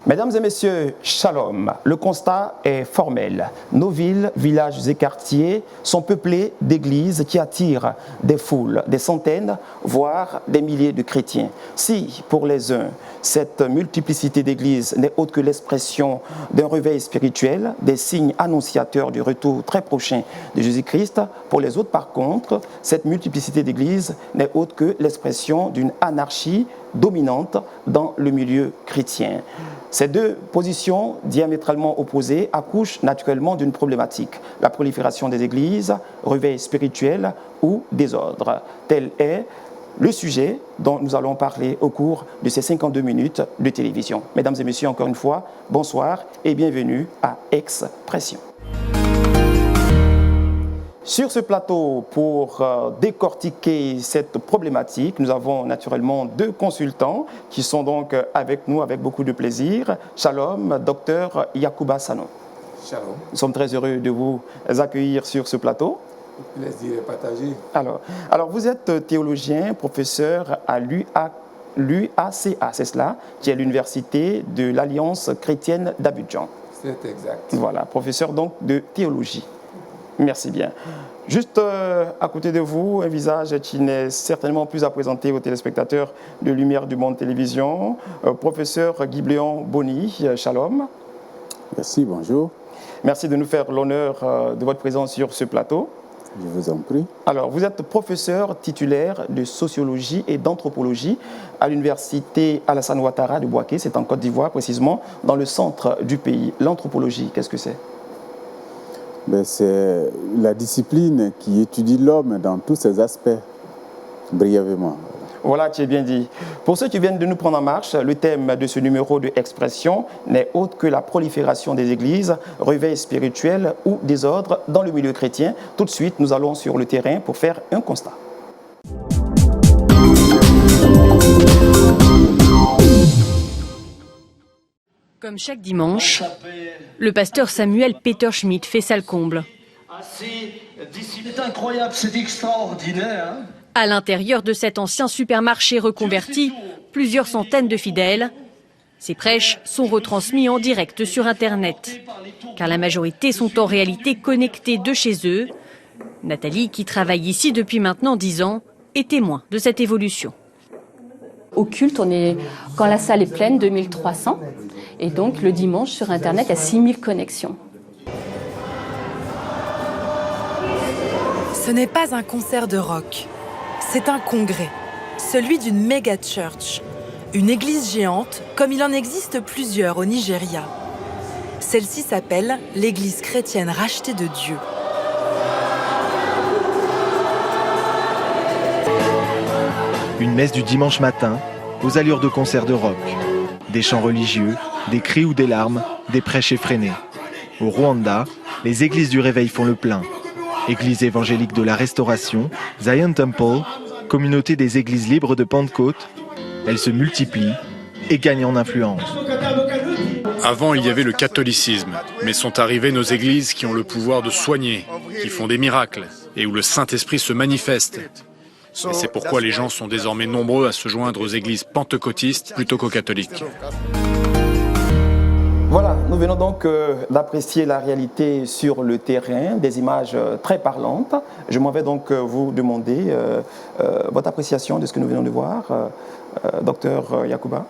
Mesdames et messieurs, shalom. Le constat est formel. Nos villes, villages et quartiers sont peuplés d'églises qui attirent des foules, des centaines, voire des milliers de chrétiens. Si, pour les uns, cette multiplicité d'églises n'est autre que l'expression d'un réveil spirituel, des signes annonciateurs du retour très prochain de Jésus-Christ, pour les autres, par contre, cette multiplicité d'églises n'est autre que l'expression d'une anarchie dominante dans le milieu chrétien. Ces deux positions diamétralement opposées accouchent naturellement d'une problématique, la prolifération des églises, réveil spirituel ou désordre. Tel est le sujet dont nous allons parler au cours de ces 52 minutes de télévision. Mesdames et messieurs, encore une fois, bonsoir et bienvenue à Expression. Sur ce plateau, pour décortiquer cette problématique, nous avons naturellement deux consultants qui sont donc avec nous avec beaucoup de plaisir. Shalom, docteur Yacouba Sanon. Shalom. Nous sommes très heureux de vous accueillir sur ce plateau. Le plaisir est partagé. Alors, vous êtes théologien, professeur à l'UACA, c'est cela, qui est l'université de l'Alliance chrétienne d'Abidjan. C'est exact. Voilà, professeur donc de théologie. Merci bien. Juste à côté de vous, un visage qui n'est certainement plus à présenter aux téléspectateurs de Lumière du Monde Télévision, professeur Guibléon Boni, shalom. Merci, bonjour. Merci de nous faire l'honneur de votre présence sur ce plateau. Je vous en prie. Alors, vous êtes professeur titulaire de sociologie et d'anthropologie à l'université Alassane Ouattara de Bouaké, c'est en Côte d'Ivoire précisément, dans le centre du pays. L'anthropologie, qu'est-ce que c'est ? C'est la discipline qui étudie l'homme dans tous ses aspects, brièvement. Voilà, tu es bien dit. Pour ceux qui viennent de nous prendre en marche, le thème de ce numéro de Expression n'est autre que la prolifération des églises, réveil spirituel ou désordre dans le milieu chrétien. Tout de suite, nous allons sur le terrain pour faire un constat. Comme chaque dimanche, le pasteur Samuel Peter Schmidt fait salle comble. C'est incroyable, c'est extraordinaire. Hein. À l'intérieur de cet ancien supermarché reconverti, plusieurs centaines de fidèles. Ces prêches sont retransmis en direct sur Internet, car la majorité sont en réalité connectés de chez eux. Nathalie, qui travaille ici depuis maintenant 10 ans, est témoin de cette évolution. Au culte, quand la salle est pleine, 2300. Et donc, le dimanche, sur Internet, il y a 6000 connexions. Ce n'est pas un concert de rock. C'est un congrès, celui d'une méga church, une église géante, comme il en existe plusieurs au Nigeria. Celle-ci s'appelle l'Église chrétienne rachetée de Dieu. Une messe du dimanche matin, aux allures de concert de rock. Des chants religieux, des cris ou des larmes, des prêches effrénés. Au Rwanda, les églises du réveil font le plein. Église évangélique de la Restauration, Zion Temple, communauté des églises libres de Pentecôte, elles se multiplient et gagnent en influence. Avant, il y avait le catholicisme, mais sont arrivées nos églises qui ont le pouvoir de soigner, qui font des miracles et où le Saint-Esprit se manifeste. Et c'est pourquoi les gens sont désormais nombreux à se joindre aux églises pentecôtistes plutôt qu'aux catholiques. Voilà, nous venons donc d'apprécier la réalité sur le terrain, des images très parlantes. Je m'en vais donc vous demander votre appréciation de ce que nous venons de voir, docteur Yacouba.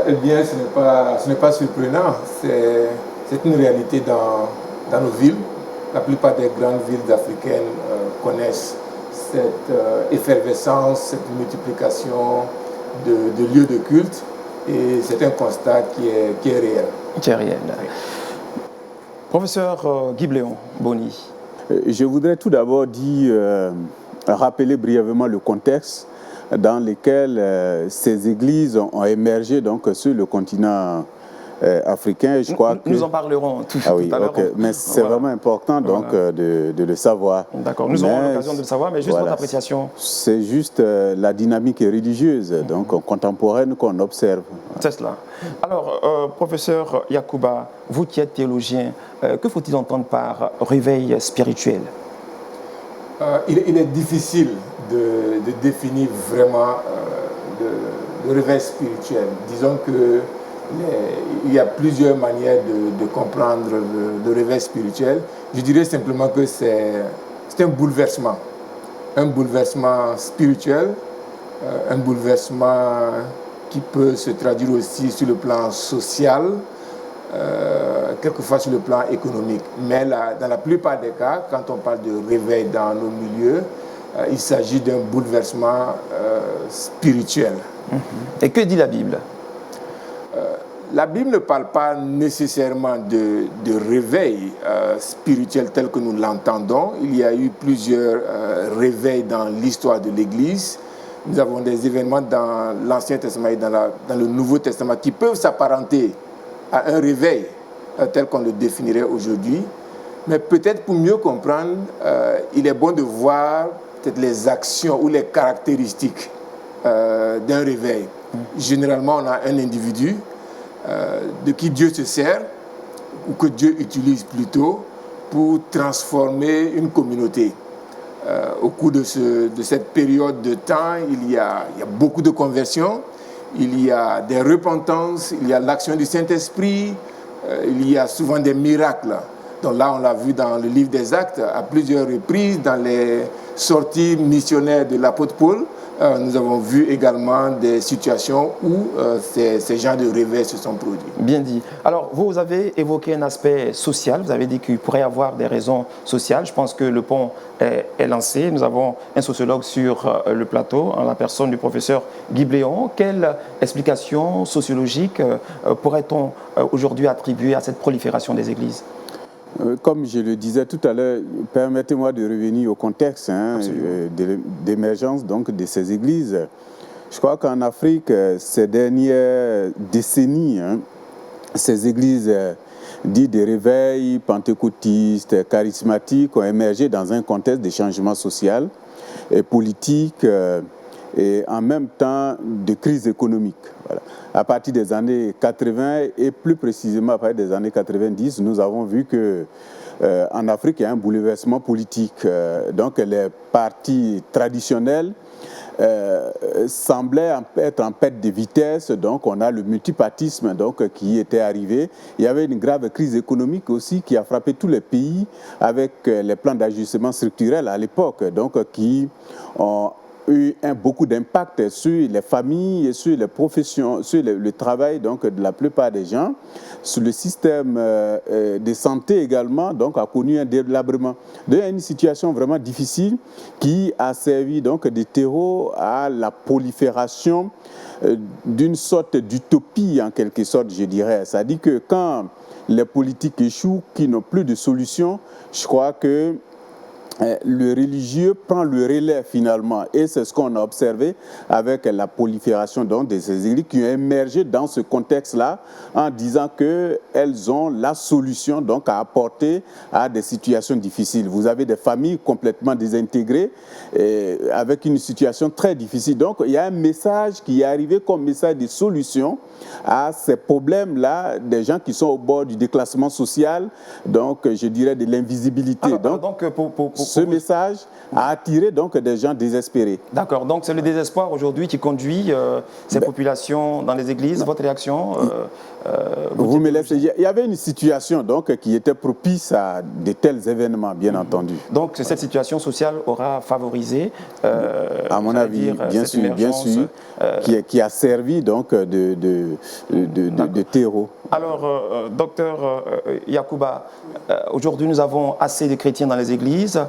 Eh bien, ce n'est pas surprenant. C'est une réalité dans nos villes. La plupart des grandes villes africaines connaissent cette effervescence, cette multiplication de lieux de culte. Et c'est un constat qui est réel. Qui est réel. Professeur Guibléon Boni. Je voudrais tout d'abord rappeler brièvement le contexte dans lequel ces églises ont émergé donc, sur le continent africain. Je crois nous en parlerons tout à l'heure. Okay. Mais c'est vraiment important donc, de le savoir. D'accord, nous aurons l'occasion de le savoir, mais juste votre appréciation. C'est juste la dynamique religieuse donc, contemporaine qu'on observe. C'est cela. Alors, professeur Yacouba, vous qui êtes théologien, que faut-il entendre par réveil spirituel ? Il est difficile de définir vraiment le réveil spirituel. Disons que il y a plusieurs manières de comprendre le réveil spirituel. Je dirais simplement que c'est un bouleversement spirituel, un bouleversement qui peut se traduire aussi sur le plan social, quelquefois sur le plan économique. Mais là, dans la plupart des cas, quand on parle de réveil dans nos milieux, il s'agit d'un bouleversement spirituel. Et que dit la Bible ? La Bible ne parle pas nécessairement de réveil spirituel tel que nous l'entendons. Il y a eu plusieurs réveils dans l'histoire de l'Église. Nous avons des événements dans l'Ancien Testament et dans le Nouveau Testament qui peuvent s'apparenter à un réveil tel qu'on le définirait aujourd'hui. Mais peut-être pour mieux comprendre, il est bon de voir peut-être les actions ou les caractéristiques d'un réveil. Généralement, on a un individu de qui Dieu se sert, ou que Dieu utilise plutôt, pour transformer une communauté. Au cours de cette période de temps, il y a beaucoup de conversions, il y a des repentances, il y a l'action du Saint-Esprit, il y a souvent des miracles. Donc là, on l'a vu dans le livre des Actes, à plusieurs reprises, dans les sorties missionnaires de l'apôtre Paul, nous avons vu également des situations où ces genres de réveils se sont produits. Bien dit. Alors, vous avez évoqué un aspect social. Vous avez dit qu'il pourrait y avoir des raisons sociales. Je pense que le pont est lancé. Nous avons un sociologue sur le plateau, en la personne du professeur Guy Bléon. Quelle explication sociologique pourrait-on aujourd'hui attribuer à cette prolifération des églises ? Comme je le disais tout à l'heure, permettez-moi de revenir au contexte d'émergence donc de ces églises. Je crois qu'en Afrique, ces dernières décennies, ces églises dites de réveil, pentecôtistes, charismatiques, ont émergé dans un contexte de changement social et politique et en même temps de crise économique. Voilà. À partir des années 80 et plus précisément à partir des années 90, nous avons vu que en Afrique, il y a un bouleversement politique. Donc les partis traditionnels semblaient être en perte de vitesse. Donc on a le multipartisme qui était arrivé. Il y avait une grave crise économique aussi qui a frappé tous les pays avec les plans d'ajustement structurel à l'époque, qui ont eu beaucoup d'impact sur les familles et sur les professions, sur le travail de la plupart des gens, sur le système de santé également, a connu un délabrement. Donc, il y a une situation vraiment difficile qui a servi de terreau à la prolifération d'une sorte d'utopie en quelque sorte, je dirais. C'est-à-dire que quand les politiques échouent, qui n'ont plus de solution, je crois que le religieux prend le relais finalement, et c'est ce qu'on a observé avec la prolifération de ces églises qui ont émergé dans ce contexte-là en disant qu'elles ont la solution à apporter à des situations difficiles. Vous avez des familles complètement désintégrées avec une situation très difficile. Donc il y a un message qui est arrivé comme message de solution à ces problèmes-là, des gens qui sont au bord du déclassement social, je dirais de l'invisibilité. Ce message a attiré des gens désespérés. D'accord, donc c'est le désespoir aujourd'hui qui conduit ces populations dans les églises. Votre réaction vous me laissez. Il y avait une situation qui était propice à de tels événements, bien entendu. Donc cette situation sociale aura favorisé, à mon avis, bien sûr, qui a servi de terreau. Alors, docteur Yacouba, aujourd'hui nous avons assez de chrétiens dans les églises.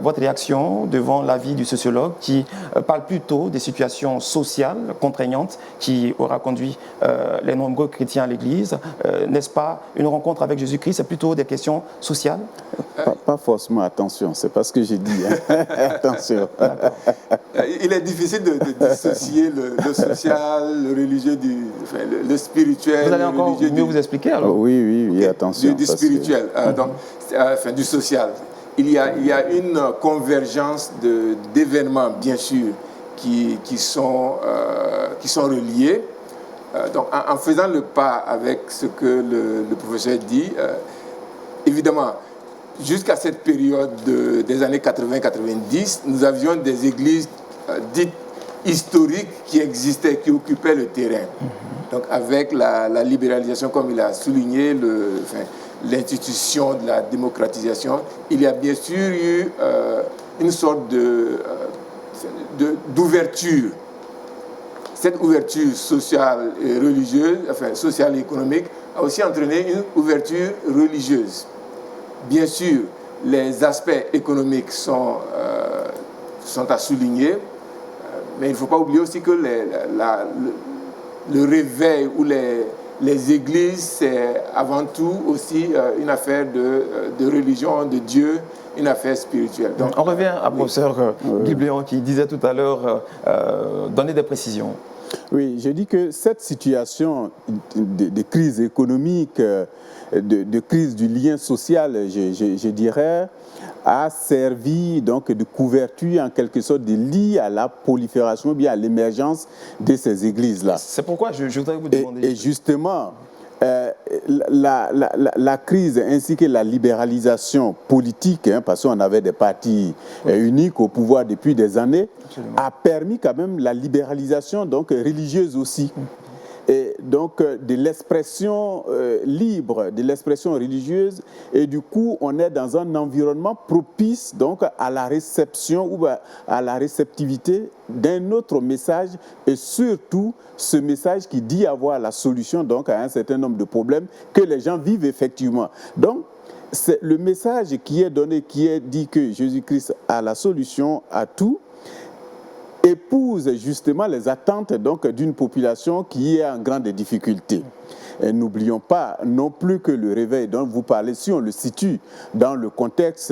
Votre réaction devant l'avis du sociologue qui parle plutôt des situations sociales contraignantes qui aura conduit les nombreux chrétiens à l'église. N'est-ce pas une rencontre avec Jésus-Christ? C'est plutôt des questions sociales? Pas forcément, attention, c'est pas ce que j'ai dit. Attention. Il est difficile de dissocier le social, le religieux, le spirituel. Vous allez encore mieux vous expliquer alors? Oui, attention. Du spirituel, du social. Il y a une convergence d'événements, bien sûr, qui sont reliés. Donc, en faisant le pas avec ce que le professeur dit, évidemment, jusqu'à cette période des années 80-90, nous avions des églises dites historiques qui existaient, qui occupaient le terrain. Donc avec la libéralisation, comme il a souligné, l'institution de la démocratisation, il y a bien sûr eu une sorte d'ouverture. Cette ouverture sociale et religieuse, sociale et économique, a aussi entraîné une ouverture religieuse. Bien sûr, les aspects économiques sont à souligner, mais il ne faut pas oublier aussi que le réveil ou les églises, c'est avant tout aussi une affaire de religion, de Dieu, une affaire spirituelle. Donc, on revient à professeur Guy Bléon qui disait tout à l'heure, donner des précisions. Oui, je dis que cette situation de crise économique, de crise du lien social, je dirais, a servi donc de couverture en quelque sorte de lit à la prolifération, bien à l'émergence de ces églises-là. C'est pourquoi je voudrais vous demander... Et justement, la crise ainsi que la libéralisation politique, parce qu'on avait des partis uniques au pouvoir depuis des années, a permis quand même la libéralisation donc religieuse aussi. Et donc de l'expression libre, de l'expression religieuse, et du coup on est dans un environnement propice donc à la réception ou à la réceptivité d'un autre message, et surtout ce message qui dit avoir la solution donc à un certain nombre de problèmes que les gens vivent effectivement. Donc c'est le message qui est donné, qui est dit que Jésus-Christ a la solution à tout, épouse justement les attentes donc d'une population qui est en grande difficulté. Et n'oublions pas non plus que le réveil dont vous parlez, si on le situe dans le contexte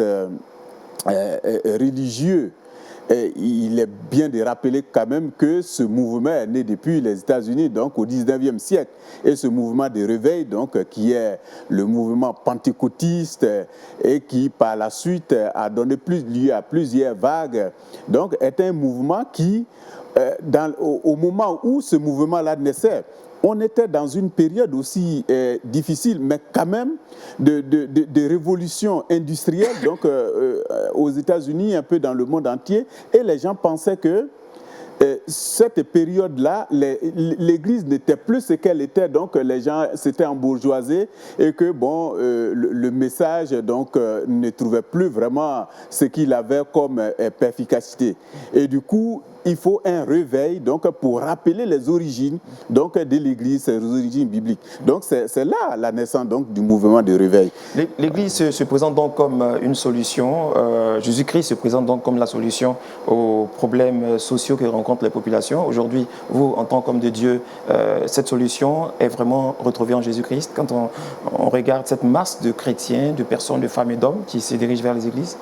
religieux, il est bien de rappeler quand même que ce mouvement est né depuis les États-Unis, donc au 19e siècle. Et ce mouvement de réveil, donc, qui est le mouvement pentecôtiste et qui, par la suite, a donné lieu à plusieurs vagues, donc, est un mouvement qui, au moment où ce mouvement-là naissait, on était dans une période aussi difficile, mais quand même de révolution industrielle, donc aux États-Unis, un peu dans le monde entier, et les gens pensaient que cette période-là, l'Église n'était plus ce qu'elle était, donc les gens s'étaient embourgeoisés et que bon, le message donc ne trouvait plus vraiment ce qu'il avait comme efficacité. Et du coup, il faut un réveil donc pour rappeler les origines donc de l'Église, ses origines bibliques. Donc c'est là la naissance donc du mouvement de réveil. L'Église se présente donc comme une solution. Jésus-Christ se présente donc comme la solution aux problèmes sociaux que rencontrent les populations. Aujourd'hui, vous, en tant qu'homme de Dieu, cette solution est vraiment retrouvée en Jésus-Christ. Quand on regarde cette masse de chrétiens, de personnes, de femmes et d'hommes qui se dirigent vers les églises.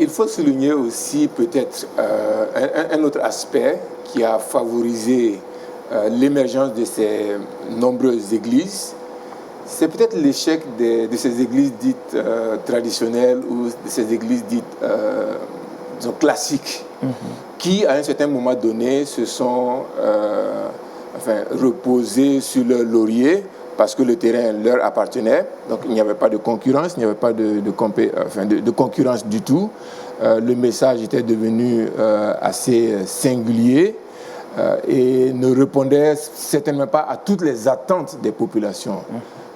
Il faut souligner aussi peut-être un autre aspect qui a favorisé l'émergence de ces nombreuses églises. C'est peut-être l'échec de ces églises dites traditionnelles ou de ces églises dites disons, classiques, qui à un certain moment donné se sont reposées sur leur laurier parce que le terrain leur appartenait, donc il n'y avait pas de concurrence, il n'y avait pas de concurrence du tout. Le message était devenu assez singulier et ne répondait certainement pas à toutes les attentes des populations.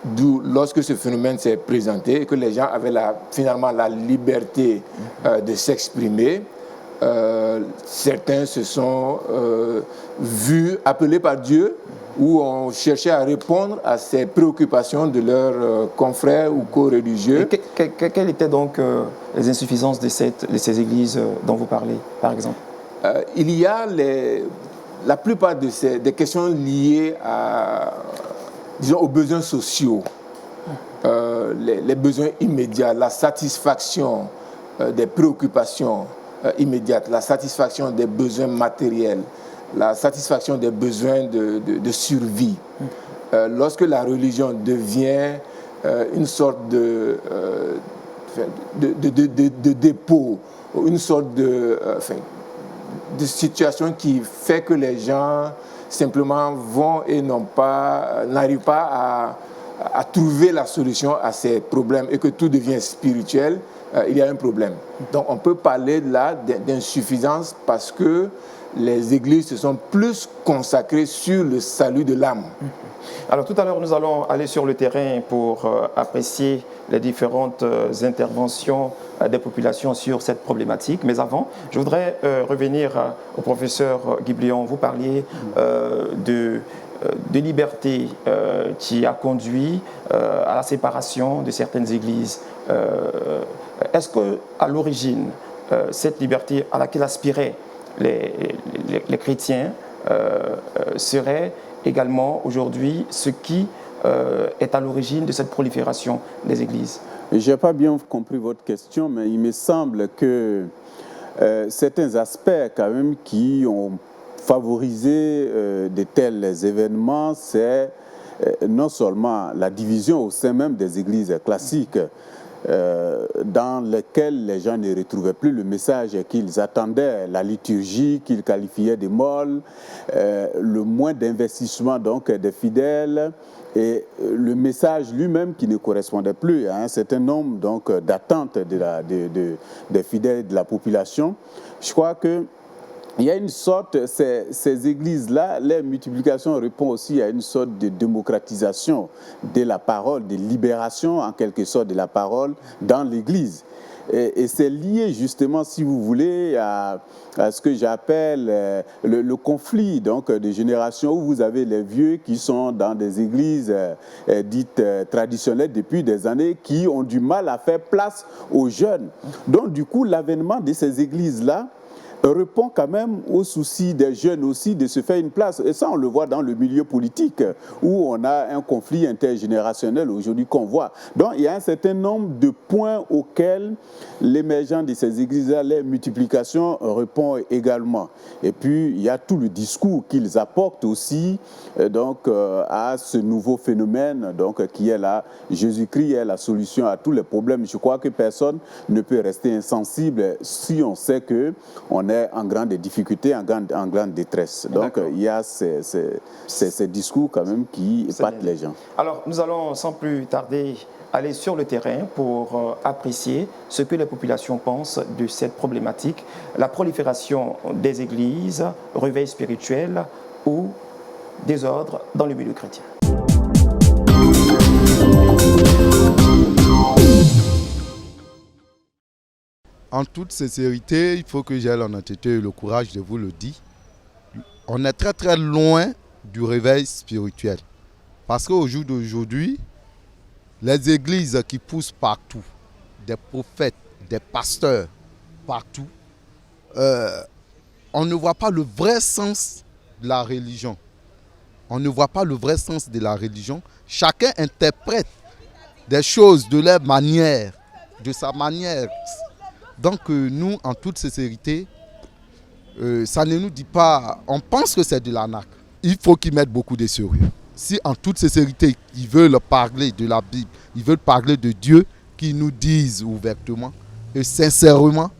D'où, lorsque ce phénomène s'est présenté et que les gens avaient finalement la liberté de s'exprimer, certains se sont vus appelés par Dieu, où on cherchait à répondre à ces préoccupations de leurs confrères ou co-religieux. Quelles étaient donc les insuffisances de ces églises dont vous parlez, par exemple? Il y a la plupart des questions liées disons, aux besoins sociaux, les besoins immédiats, la satisfaction des préoccupations immédiates, la satisfaction des besoins matériels, la satisfaction des besoins de survie. Lorsque la religion devient une sorte de dépôt, une sorte de situation qui fait que les gens simplement vont et n'arrivent pas à trouver la solution à ces problèmes et que tout devient spirituel, il y a un problème. Donc on peut parler là d'insuffisance parce que les églises se sont plus consacrées sur le salut de l'âme. Alors tout à l'heure, nous allons aller sur le terrain pour apprécier les différentes interventions des populations sur cette problématique. Mais avant, je voudrais revenir au professeur Guiblion. Vous parliez de liberté qui a conduit à la séparation de certaines églises. Est-ce qu'à l'origine, cette liberté à laquelle aspiraient les chrétiens serait également aujourd'hui ce qui est à l'origine de cette prolifération des églises? Je n'ai pas bien compris votre question, mais il me semble que certains aspects quand même qui ont favorisé de tels événements, c'est non seulement la division au sein même des églises classiques, dans lesquelles les gens ne retrouvaient plus le message qu'ils attendaient, la liturgie qu'ils qualifiaient de molle, le moins d'investissement donc des fidèles et le message lui-même qui ne correspondait plus à un certain nombre donc d'attentes des fidèles de la population. Je crois que il y a une sorte, ces églises-là, leur multiplication répond aussi à une sorte de démocratisation de la parole, de libération en quelque sorte de la parole dans l'église. Et c'est lié justement, si vous voulez, à ce que j'appelle le conflit donc, de générations où vous avez les vieux qui sont dans des églises dites traditionnelles depuis des années qui ont du mal à faire place aux jeunes. Donc du coup, l'avènement de ces églises-là répond quand même aux soucis des jeunes aussi de se faire une place. Et ça, on le voit dans le milieu politique, où on a un conflit intergénérationnel aujourd'hui qu'on voit. Donc, il y a un certain nombre de points auxquels l'émergence de ces églises-là, leur multiplication répond également. Et puis, il y a tout le discours qu'ils apportent aussi donc, à ce nouveau phénomène donc, qui est là. Jésus-Christ est la solution à tous les problèmes. Je crois que personne ne peut rester insensible si on sait qu'on est en grande difficulté, en grande détresse. Donc, il y a ces discours quand même qui épatent les gens. Alors, nous allons sans plus tarder aller sur le terrain pour apprécier ce que les populations pensent de cette problématique, la prolifération des églises, réveil spirituel ou désordre dans le milieu chrétien. En toute sincérité, il faut que j'aie l'honnêteté et le courage de vous le dire. On est très très loin du réveil spirituel. Parce qu'au jour d'aujourd'hui, les églises qui poussent partout, des prophètes, des pasteurs, partout, on ne voit pas le vrai sens de la religion. On ne voit pas le vrai sens de la religion. Chacun interprète des choses de leur manière, de sa manière. Donc nous, en toute sincérité, ça ne nous dit pas, on pense que c'est de l'arnaque. Il faut qu'ils mettent beaucoup de sérieux. Si en toute sincérité, ils veulent parler de la Bible, ils veulent parler de Dieu, qu'ils nous disent ouvertement et sincèrement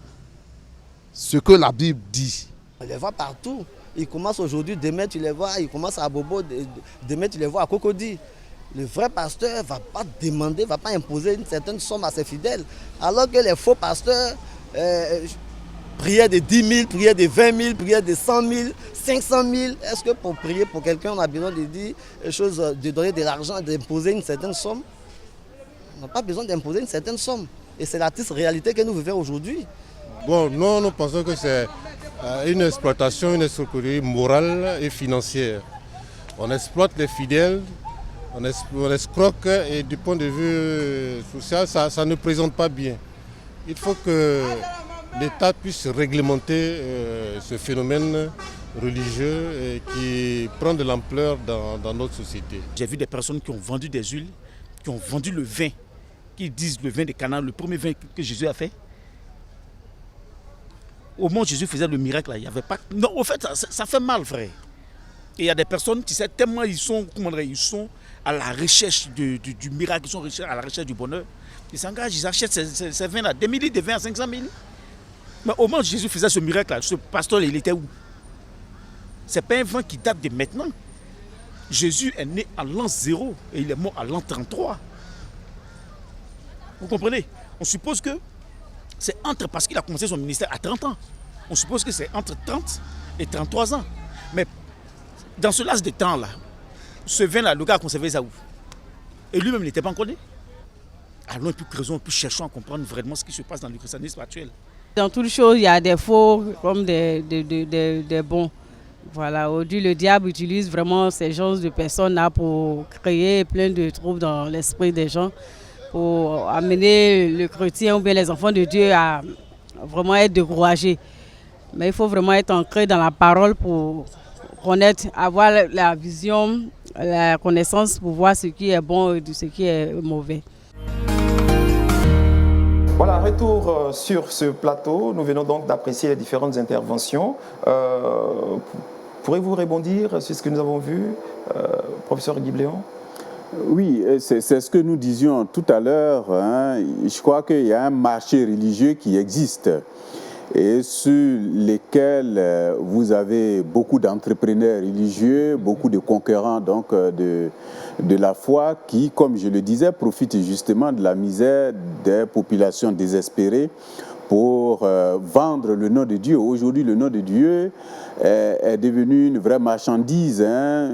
ce que la Bible dit. On les voit partout. Ils commencent aujourd'hui, demain tu les vois, ils commencent à Bobo, demain tu les vois à Cocody. Le vrai pasteur ne va pas demander, ne va pas imposer une certaine somme à ses fidèles. Alors que les faux pasteurs priaient de 10 000, priaient de 20 000, priaient de 100 000, 500 000. Est-ce que pour prier pour quelqu'un, on a besoin de dire des choses, de donner de l'argent, d'imposer une certaine somme? On n'a pas besoin d'imposer une certaine somme. Et c'est la triste réalité que nous vivons aujourd'hui. Bon, nous pensons que c'est une exploitation, une escroquerie morale et financière. On exploite les fidèles. On escroque et du point de vue social, ça ne présente pas bien. Il faut que l'État puisse réglementer ce phénomène religieux et qui prend de l'ampleur dans notre société. J'ai vu des personnes qui ont vendu des huiles, qui ont vendu le vin, qui disent le vin de Cana, le premier vin que Jésus a fait. Au moment où Jésus faisait le miracle, là, il n'y avait pas... Non, au fait, ça fait mal, frère. Et il y a des personnes qui, tellement ils sont à la recherche du miracle, ils sont à la recherche du bonheur. Ils s'engagent, ils achètent ces vins-là, des milliers de vins à 500 000. Mais au moment où Jésus faisait ce miracle-là, ce pasteur, il était où? Ce n'est pas un vin qui date de maintenant. Jésus est né à l'an 0 et il est mort à l'an 33. Vous comprenez? On suppose que c'est entre, parce qu'il a commencé son ministère à 30 ans, on suppose que c'est entre 30 et 33 ans. Mais dans ce laps de temps-là, ce vin-là, le gars a conservé ça où? Et lui-même, il n'était pas encore né. Allons, puis creusons, puis cherchons à comprendre vraiment ce qui se passe dans le christianisme actuel. Dans toutes choses, il y a des faux comme des bons. Voilà, aujourd'hui, le diable utilise vraiment ces genres de personnes-là pour créer plein de troubles dans l'esprit des gens, pour amener le chrétien ou bien les enfants de Dieu à vraiment être découragés. Mais il faut vraiment être ancré dans la parole pour connaître, avoir la vision, la connaissance pour voir ce qui est bon et ce qui est mauvais. Voilà, retour sur ce plateau. Nous venons donc d'apprécier les différentes interventions. Pourrez-vous rebondir sur ce que nous avons vu, professeur Guy Bléon? Oui, c'est ce que nous disions tout à l'heure. Hein. Je crois qu'il y a un marché religieux qui existe et sur lesquels vous avez beaucoup d'entrepreneurs religieux, beaucoup de conquérants donc, de la foi qui, comme je le disais, profitent justement de la misère des populations désespérées pour vendre le nom de Dieu. Aujourd'hui, le nom de Dieu est devenu une vraie marchandise, hein,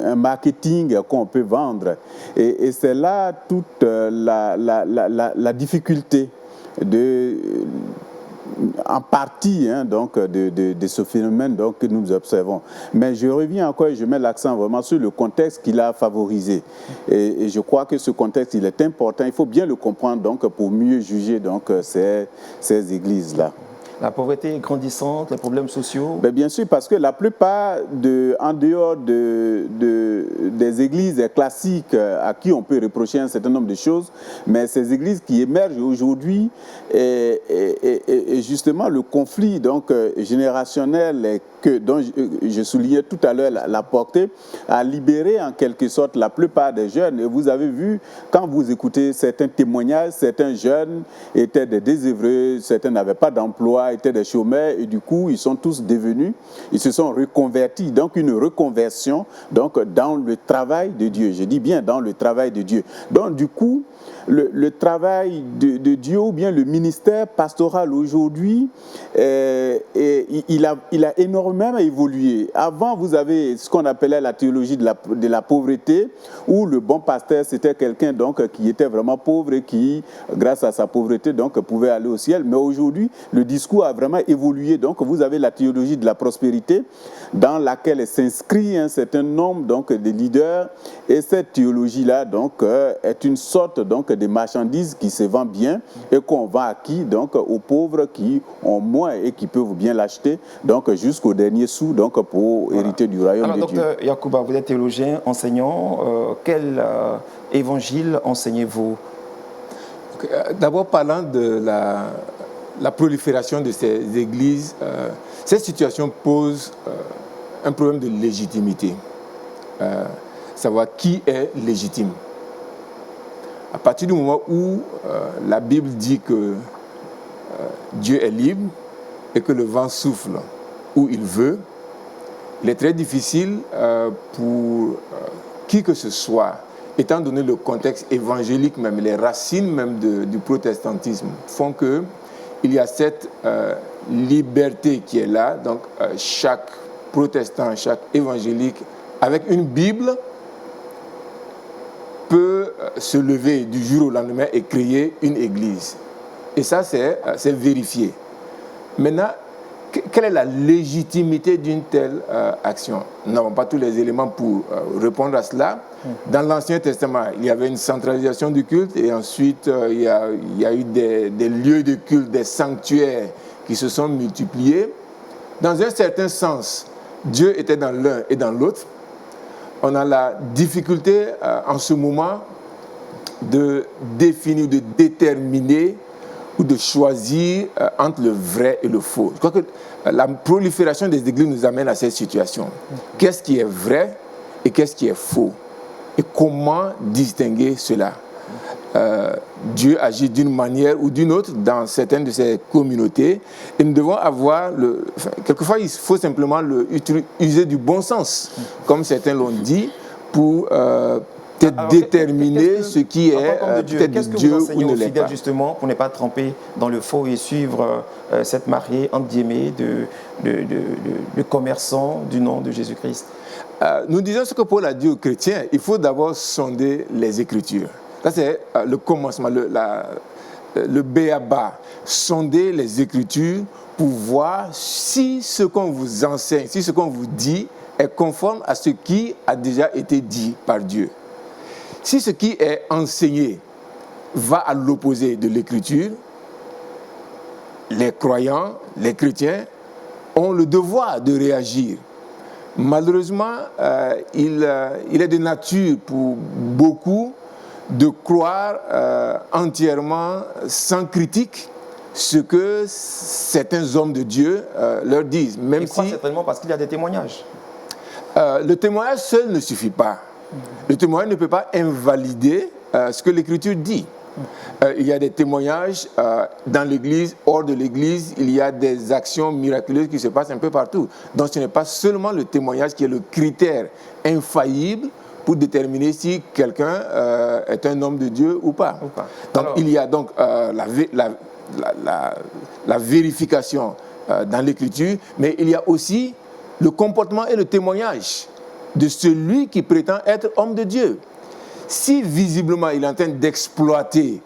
un marketing qu'on peut vendre. Et c'est là toute la difficulté en partie hein, donc, de ce phénomène donc, que nous observons. Mais je reviens encore et je mets l'accent vraiment sur le contexte qu'il a favorisé. Et je crois que ce contexte il est important, il faut bien le comprendre donc, pour mieux juger donc, ces églises-là. La pauvreté est grandissante, les problèmes sociaux? Bien sûr, parce que la plupart, en dehors des églises classiques à qui on peut reprocher un certain nombre de choses, mais ces églises qui émergent aujourd'hui, et justement le conflit donc, générationnel dont je soulignais tout à l'heure la portée, a libéré en quelque sorte la plupart des jeunes. Et vous avez vu, quand vous écoutez certains témoignages, certains jeunes étaient des désœuvrés, certains n'avaient pas d'emploi, étaient des chômeurs, et du coup, ils sont tous devenus, ils se sont reconvertis. Donc, une reconversion donc, dans le travail de Dieu. Je dis bien dans le travail de Dieu. Donc, du coup, le travail de Dieu ou bien le ministère pastoral aujourd'hui, il a énormément évolué. Avant, vous avez ce qu'on appelait la théologie de la pauvreté, où le bon pasteur, c'était quelqu'un donc qui était vraiment pauvre et qui, grâce à sa pauvreté, donc, pouvait aller au ciel. Mais aujourd'hui, le discours a vraiment évolué. Donc, vous avez la théologie de la prospérité, dans laquelle s'inscrit un certain nombre donc, de leaders. Et cette théologie-là donc, est une sorte donc, de marchandise qui se vend bien et qu'on vend à qui? Donc, aux pauvres qui ont moins et qui peuvent bien l'acheter, donc jusqu'au dernier sou donc, pour hériter du royaume de Dieu. Docteur Yacouba, vous êtes théologien, enseignant. Quel évangile enseignez-vous? D'abord, parlant de la prolifération de ces églises, cette situation pose un problème de légitimité. Savoir qui est légitime. À partir du moment où la Bible dit que Dieu est libre et que le vent souffle où il veut, il est très difficile pour qui que ce soit, étant donné le contexte évangélique même, les racines même du protestantisme font que il y a cette liberté qui est là. Donc chaque protestant, chaque évangélique, avec une Bible, peut se lever du jour au lendemain et créer une église. Et ça, c'est vérifié. Maintenant, quelle est la légitimité d'une telle action? Nous n'avons pas tous les éléments pour répondre à cela. Dans l'Ancien Testament, il y avait une centralisation du culte et ensuite il y a eu des lieux de culte, des sanctuaires qui se sont multipliés. Dans un certain sens, Dieu était dans l'un et dans l'autre. On a la difficulté en ce moment de définir, de déterminer ou de choisir entre le vrai et le faux. Je crois que la prolifération des églises nous amène à cette situation. Qu'est-ce qui est vrai et qu'est-ce qui est faux? Et comment distinguer cela? Dieu agit d'une manière ou d'une autre dans certaines de ces communautés. Et nous devons avoir, quelquefois il faut simplement user du bon sens, comme certains l'ont dit, pour déterminer ce qui est peut-être de Dieu ou ne l'est pas. Justement, pour ne pas tremper dans le faux et suivre cette mariée, entre guillemets, de commerçants du nom de Jésus-Christ. Nous disons ce que Paul a dit aux chrétiens, il faut d'abord sonder les Écritures. Ça, c'est le commencement, le b.a.-ba. Sonder les Écritures pour voir si ce qu'on vous enseigne, si ce qu'on vous dit est conforme à ce qui a déjà été dit par Dieu. Si ce qui est enseigné va à l'opposé de l'Écriture, les croyants, les chrétiens, ont le devoir de réagir. Malheureusement, il est de nature pour beaucoup de croire entièrement, sans critique, ce que certains hommes de Dieu leur disent. Même croient certainement parce qu'il y a des témoignages. Le témoignage seul ne suffit pas. Le témoignage ne peut pas invalider ce que l'Écriture dit. Il y a des témoignages dans l'Église, hors de l'Église, il y a des actions miraculeuses qui se passent un peu partout. Donc ce n'est pas seulement le témoignage qui est le critère infaillible pour déterminer si quelqu'un est un homme de Dieu ou pas. Donc il y a donc la vérification dans l'Écriture, mais il y a aussi le comportement et le témoignage de celui qui prétend être homme de Dieu. Si visiblement il est en train d'exploiter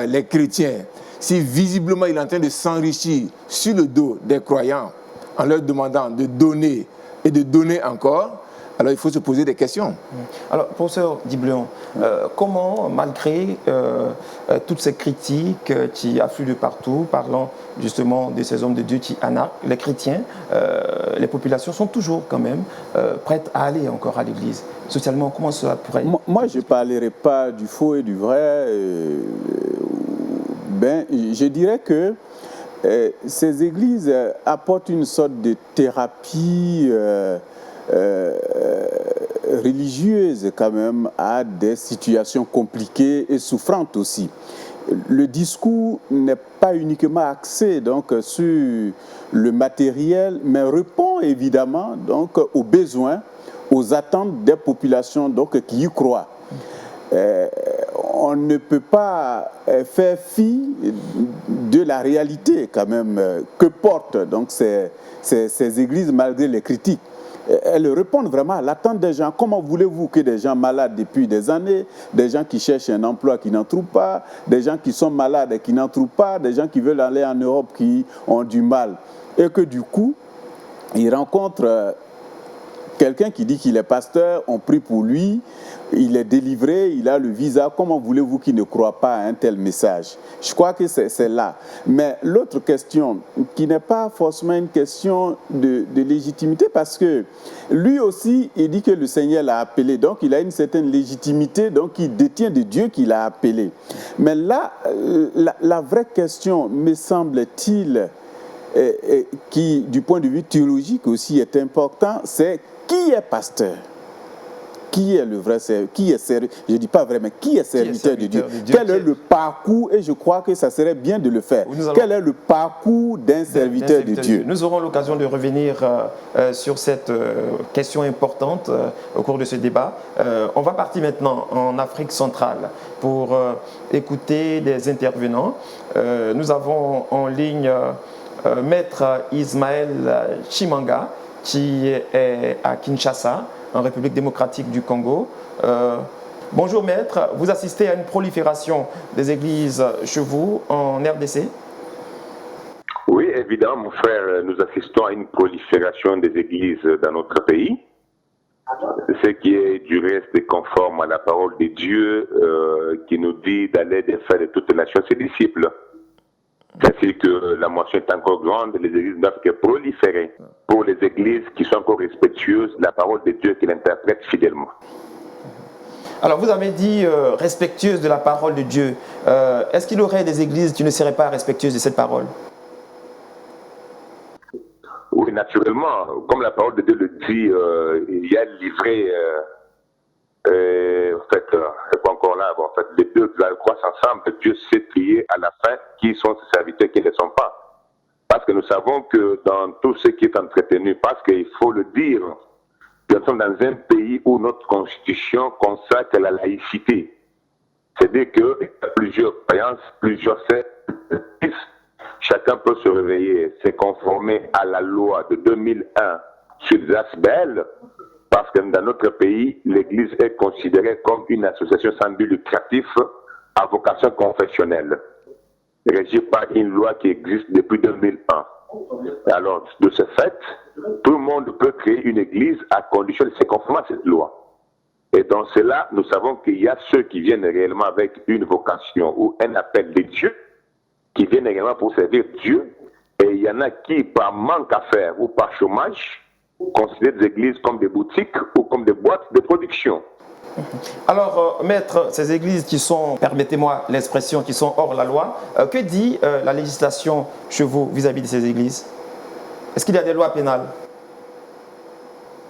les chrétiens, si visiblement il est en train de s'enrichir sur le dos des croyants en leur demandant de donner et de donner encore, alors il faut se poser des questions. Alors, professeur Diblon, comment, malgré toutes ces critiques qui affluent de partout, parlant justement de ces hommes de Dieu qui anarquent les chrétiens, les populations sont toujours quand même prêtes à aller encore à l'église? Socialement, comment cela pourrait... Moi, je ne parlerai pas du faux et du vrai. Je dirais que ces églises apportent une sorte de thérapie religieuse quand même à des situations compliquées et souffrantes aussi. Le discours n'est pas uniquement axé donc sur le matériel, mais répond évidemment donc aux besoins, aux attentes des populations donc qui y croient. On ne peut pas faire fi de la réalité quand même que portent donc ces églises malgré les critiques. Elles répondent vraiment à l'attente des gens. Comment voulez-vous que des gens malades depuis des années, des gens qui cherchent un emploi qui n'en trouvent pas, des gens qui sont malades et qui n'en trouvent pas, des gens qui veulent aller en Europe qui ont du mal, et que du coup, ils rencontrent quelqu'un qui dit qu'il est pasteur, on prie pour lui, il est délivré, il a le visa. Comment voulez-vous qu'il ne croit pas à un tel message? Je crois que c'est là. Mais l'autre question, qui n'est pas forcément une question de légitimité, parce que lui aussi, il dit que le Seigneur l'a appelé. Donc, il a une certaine légitimité, donc il détient de Dieu qu'il a appelé. Mais là, la vraie question, me semble-t-il, qui, du point de vue théologique aussi, est important, c'est qui est pasteur? Qui est le vrai serviteur? Qui est serviteur? Je ne dis pas vrai, mais qui est serviteur de Dieu? Quel est le parcours? Et je crois que ça serait bien de le faire. Quel est le parcours d'un serviteur de Dieu? Nous aurons l'occasion de revenir sur cette question importante au cours de ce débat. On va partir maintenant en Afrique centrale pour écouter des intervenants. Nous avons en ligne Maître Ismaël Chimanga, qui est à Kinshasa, en République démocratique du Congo. Bonjour Maître, vous assistez à une prolifération des églises chez vous en RDC? Oui, évidemment mon frère, nous assistons à une prolifération des églises dans notre pays, ce qui est du reste conforme à la parole de Dieu qui nous dit d'aller de faire de toutes les nations ses disciples. C'est-à-dire que la moisson est encore grande, les églises doivent proliférer pour les églises qui sont encore respectueuses de la parole de Dieu, qui l'interprètent fidèlement. Alors vous avez dit respectueuse de la parole de Dieu. Est-ce qu'il y aurait des églises qui ne seraient pas respectueuses de cette parole? Oui, naturellement. Comme la parole de Dieu le dit, il y a livré encore là, en fait, les deux croissent ensemble. Dieu sait trier à la fin qui sont ses serviteurs et qui ne le sont pas. Parce que nous savons que dans tout ce qui est entretenu, parce qu'il faut le dire, nous sommes dans un pays où notre constitution consacre la laïcité. C'est-à-dire qu'il y a plusieurs croyances, plusieurs services. Chacun peut se réveiller, se conformer à la loi de 2001 sur les aspects, parce que dans notre pays, l'Église est considérée comme une association sans but lucratif à vocation confessionnelle, régie par une loi qui existe depuis 2001. Alors, de ce fait, tout le monde peut créer une Église à condition de se conformer à cette loi. Et dans cela, nous savons qu'il y a ceux qui viennent réellement avec une vocation ou un appel de Dieu, qui viennent également pour servir Dieu, et il y en a qui, par manque à faire ou par chômage, considèrent des églises comme des boutiques ou comme des boîtes de production. Alors, maître, ces églises qui sont, permettez-moi l'expression, qui sont hors la loi, que dit la législation chez vous vis-à-vis de ces églises? Est-ce qu'il y a des lois pénales?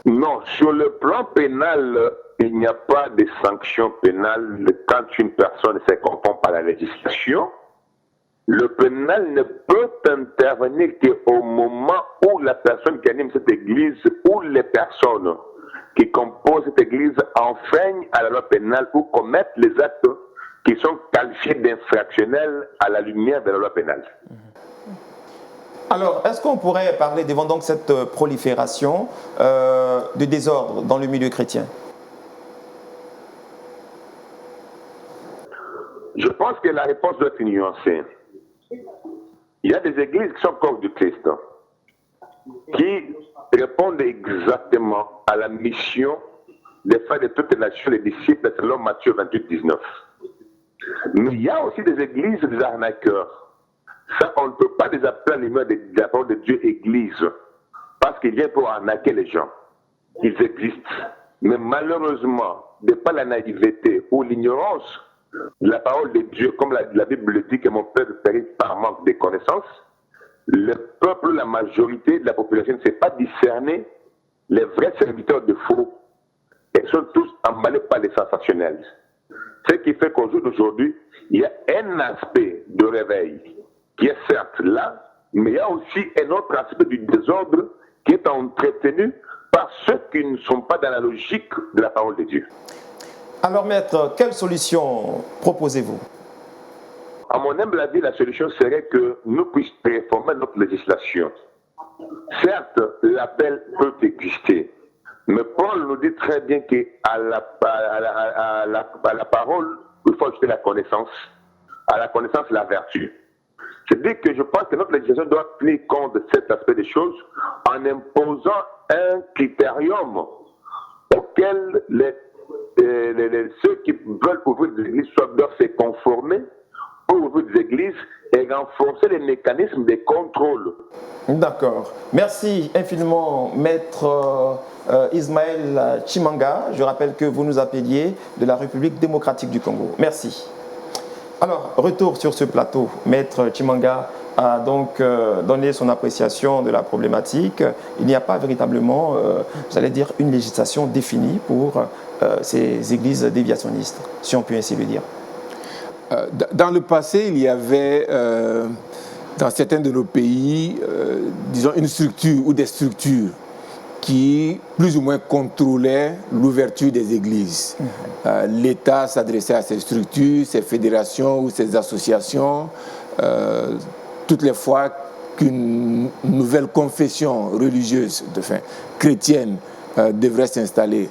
Non, sur le plan pénal, il n'y a pas de sanctions pénales quand une personne se conforme par la législation. Le pénal ne peut intervenir qu'au moment où la personne qui anime cette église ou les personnes qui composent cette église enfreignent à la loi pénale ou commettent les actes qui sont qualifiés d'infractionnels à la lumière de la loi pénale. Alors, est-ce qu'on pourrait parler devant donc cette prolifération de désordre dans le milieu chrétien? Je pense que la réponse doit être nuancée. Il y a des églises qui sont corps du Christ, qui répondent exactement à la mission de faire de toutes les nations les disciples selon Matthieu 28, 19. Mais il y a aussi des églises des arnaqueurs. Ça, on ne peut pas les appeler à l'image de la parole de Dieu église, parce qu'ils viennent pour arnaquer les gens. Ils existent. Mais malheureusement, de par la naïveté ou l'ignorance de la parole de Dieu, comme la Bible le dit, que mon peuple périt par manque de connaissances, le peuple, la majorité de la population ne sait pas discerner les vrais serviteurs de faux. Ils sont tous emballés par les sensationnels. Ce qui fait qu'au jour d'aujourd'hui, il y a un aspect de réveil qui est certes là, mais il y a aussi un autre aspect du désordre qui est entretenu par ceux qui ne sont pas dans la logique de la parole de Dieu. Alors, maître, quelle solution proposez-vous? À mon humble avis, la solution serait que nous puissions réformer notre législation. Certes, l'appel peut exister, mais Paul nous dit très bien qu'à la parole, il faut ajouter la connaissance. À la connaissance, la vertu. C'est-à-dire que je pense que notre législation doit tenir compte de cet aspect des choses en imposant un critérium auquel ceux qui veulent ouvrir des églises doivent se conformer pour ouvrir des églises et renforcer les mécanismes de contrôle. D'accord. Merci infiniment, maître Ismaël Chimanga. Je rappelle que vous nous appeliez de la République démocratique du Congo. Merci. Alors, retour sur ce plateau. Maître Chimanga a donc donné son appréciation de la problématique. Il n'y a pas véritablement, j'allais dire, une législation définie pour ces églises déviationnistes, si on peut ainsi le dire. Dans le passé, il y avait, dans certains de nos pays, disons, une structure ou des structures qui, plus ou moins, contrôlaient l'ouverture des églises. L'État s'adressait à ces structures, ces fédérations ou ces associations, toutes les fois qu'une nouvelle confession religieuse, chrétienne, devrait s'installer.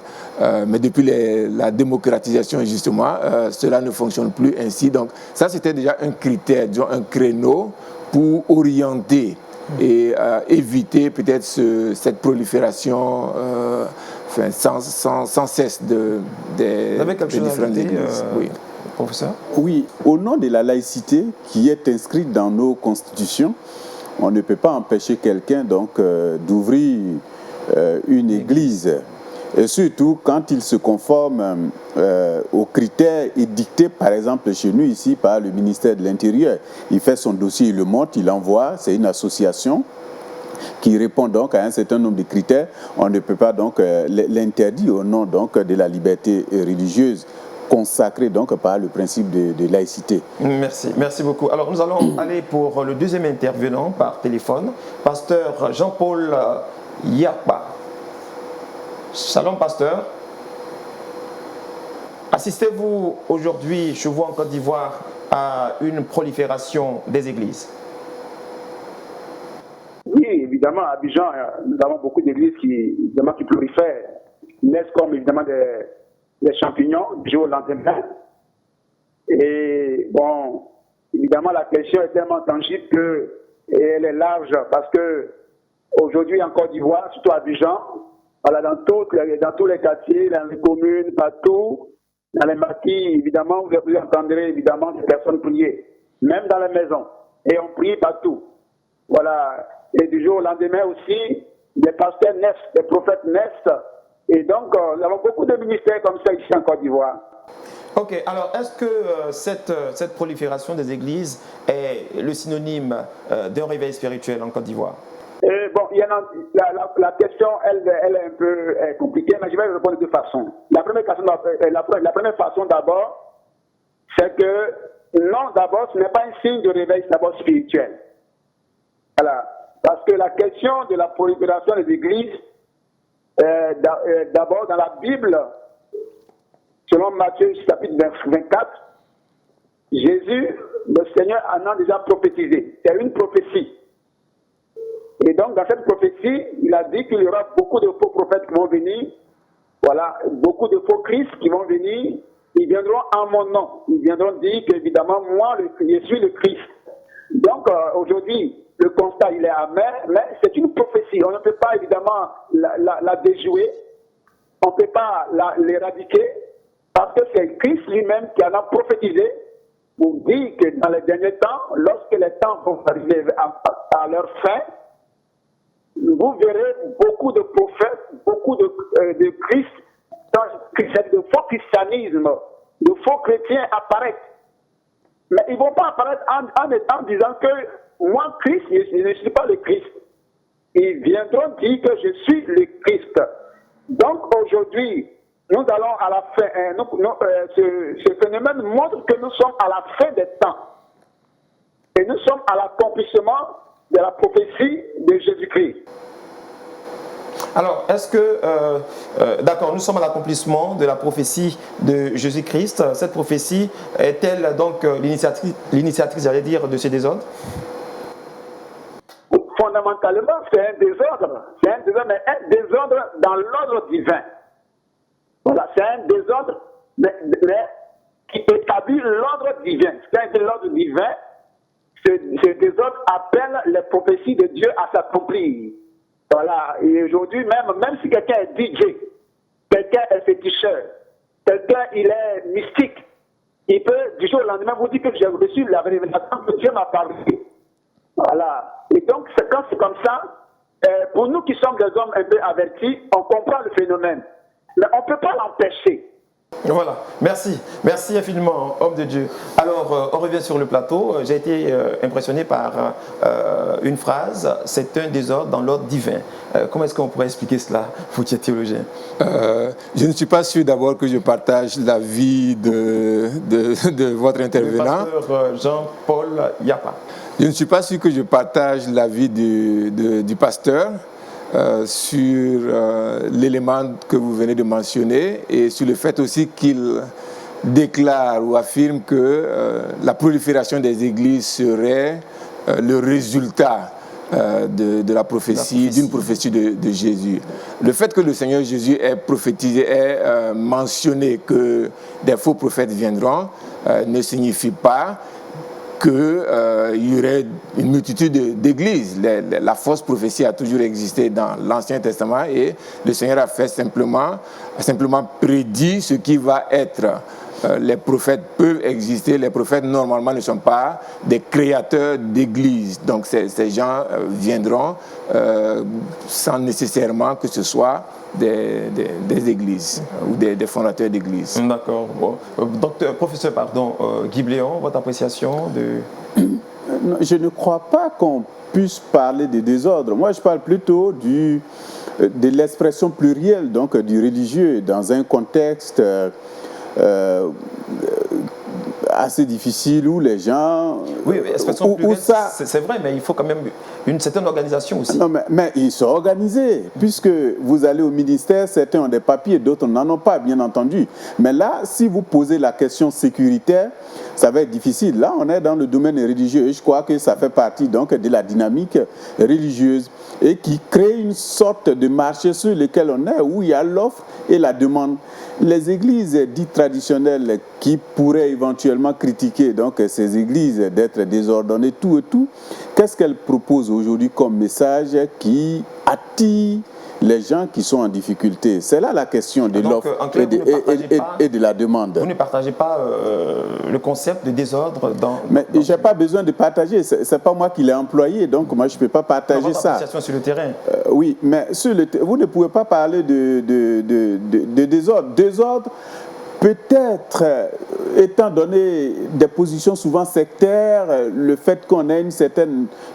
Mais depuis la démocratisation, justement, cela ne fonctionne plus ainsi. Donc ça, c'était déjà un critère, disons, un créneau pour orienter et éviter peut-être cette prolifération sans cesse des différentes églises. Oui. Professeur? Oui, au nom de la laïcité qui est inscrite dans nos constitutions, on ne peut pas empêcher quelqu'un donc d'ouvrir une église. Et surtout quand il se conforme aux critères édictés, par exemple chez nous ici par le ministère de l'Intérieur. Il fait son dossier, il le monte, il envoie, c'est une association qui répond donc à un certain nombre de critères, on ne peut pas donc l'interdire au nom donc de la liberté religieuse consacrée donc par le principe de laïcité. Merci beaucoup. Alors nous allons aller pour le deuxième intervenant par téléphone, pasteur Jean-Paul Yapa. Shalom pasteur. Assistez-vous aujourd'hui chez vous en Côte d'Ivoire à une prolifération des églises? Oui, évidemment, à Abidjan, nous avons beaucoup d'églises qui prolifèrent, naissent comme évidemment des champignons du jour au lendemain. Et bon, évidemment, la question est tellement tangible qu'elle est large parce que aujourd'hui en Côte d'Ivoire, surtout à Abidjan, voilà, dans tous les quartiers, dans les communes, partout, dans les maquis, évidemment, vous entendrez évidemment des personnes prier, même dans les maisons. Et on prie partout. Voilà. Et du jour au lendemain aussi, des pasteurs naissent, des prophètes naissent. Et donc, nous avons beaucoup de ministères comme ça ici en Côte d'Ivoire. Ok, alors est-ce que cette prolifération des églises est le synonyme d'un réveil spirituel en Côte d'Ivoire? Bon, la question, elle est un peu compliquée, mais je vais répondre de deux façons. La première façon d'abord, c'est que non, d'abord, ce n'est pas un signe de réveil, c'est d'abord spirituel. Voilà. Parce que la question de la prolifération des églises, d'abord dans la Bible, selon Matthieu chapitre 24, Jésus, le Seigneur, en a déjà prophétisé. C'est une prophétie. Et donc, dans cette prophétie, il a dit qu'il y aura beaucoup de faux prophètes qui vont venir, voilà, beaucoup de faux Christ qui vont venir, ils viendront en mon nom. Ils viendront dire qu'évidemment, moi, je suis le Christ. Donc, aujourd'hui, le constat, il est amer, mais c'est une prophétie. On ne peut pas, évidemment, la déjouer. On ne peut pas l'éradiquer, parce que c'est Christ lui-même qui en a prophétisé pour dire que dans les derniers temps, lorsque les temps vont arriver à leur fin, vous verrez beaucoup de prophètes, beaucoup de Christ, de faux christianisme, de faux chrétiens apparaître. Mais ils ne vont pas apparaître en disant que moi, Christ, je ne suis pas le Christ. Ils viendront dire que je suis le Christ. Donc aujourd'hui, nous allons à la fin, ce phénomène montre que nous sommes à la fin des temps. Et nous sommes à l'accomplissement de la prophétie de Jésus-Christ. Alors, est-ce que, d'accord, nous sommes à l'accomplissement de la prophétie de Jésus-Christ. Cette prophétie est-elle donc l'initiatrice, j'allais dire, de ces désordres? Fondamentalement, c'est un désordre. C'est un désordre, mais un désordre dans l'ordre divin. Voilà, c'est un désordre, mais qui établit l'ordre divin. C'est l'ordre divin. Ce désordre appelle les prophéties de Dieu à s'accomplir. Voilà, et aujourd'hui, même si quelqu'un est DJ, quelqu'un est féticheur, quelqu'un il est mystique, il peut du jour au lendemain vous dire que j'ai reçu la révélation que Dieu m'a parlé. Voilà, et donc quand c'est comme ça, pour nous qui sommes des hommes un peu avertis, on comprend le phénomène, mais on ne peut pas l'empêcher. Voilà, merci infiniment, homme de Dieu. Alors, on revient sur le plateau. J'ai été impressionné par une phrase, c'est un désordre dans l'ordre divin. Comment est-ce qu'on pourrait expliquer cela, vous qui êtes théologien? Je ne suis pas sûr d'abord que je partage l'avis de votre intervenant. Le pasteur Jean-Paul Yapa. Je ne suis pas sûr que je partage l'avis du pasteur. Sur l'élément que vous venez de mentionner et sur le fait aussi qu'il déclare ou affirme que la prolifération des églises serait le résultat de la prophétie, d'une prophétie de Jésus. Le fait que le Seigneur Jésus ait prophétisé, ait mentionné que des faux prophètes viendront, ne signifie pas qu'il y aurait une multitude d'églises. La fausse prophétie a toujours existé dans l'Ancien Testament et le Seigneur a simplement prédit ce qui va être. Les prophètes peuvent exister, les prophètes normalement ne sont pas des créateurs d'églises. Donc ces gens viendront sans nécessairement que ce soit des églises ou des fondateurs d'églises. D'accord. Bon. Professeur, Guy Bléon, votre appréciation de... Je ne crois pas qu'on puisse parler de désordre. Moi, je parle plutôt de l'expression plurielle donc, du religieux dans un contexte assez difficile où les gens... Oui, expression plurielle, c'est vrai, mais il faut quand même une certaine organisation aussi. Non, mais ils sont organisés, puisque vous allez au ministère, certains ont des papiers, d'autres n'en ont pas, bien entendu. Mais là, si vous posez la question sécuritaire, ça va être difficile. Là, on est dans le domaine religieux et je crois que ça fait partie donc de la dynamique religieuse et qui crée une sorte de marché sur lequel on est, où il y a l'offre et la demande. Les églises dites traditionnelles qui pourraient éventuellement critiquer donc ces églises d'être désordonnées, tout et tout, qu'est-ce qu'elles proposent aujourd'hui comme message qui attire les gens qui sont en difficulté? C'est là la question de l'offre et de la demande. Vous ne partagez pas le concept de désordre dans... Mais je n'ai pas besoin de partager, ce n'est pas moi qui l'ai employé, donc moi je ne peux pas partager ça. Association sur le terrain. Oui, mais vous ne pouvez pas parler de désordre. Désordre, peut-être, étant donné des positions souvent sectaires, le fait qu'on ait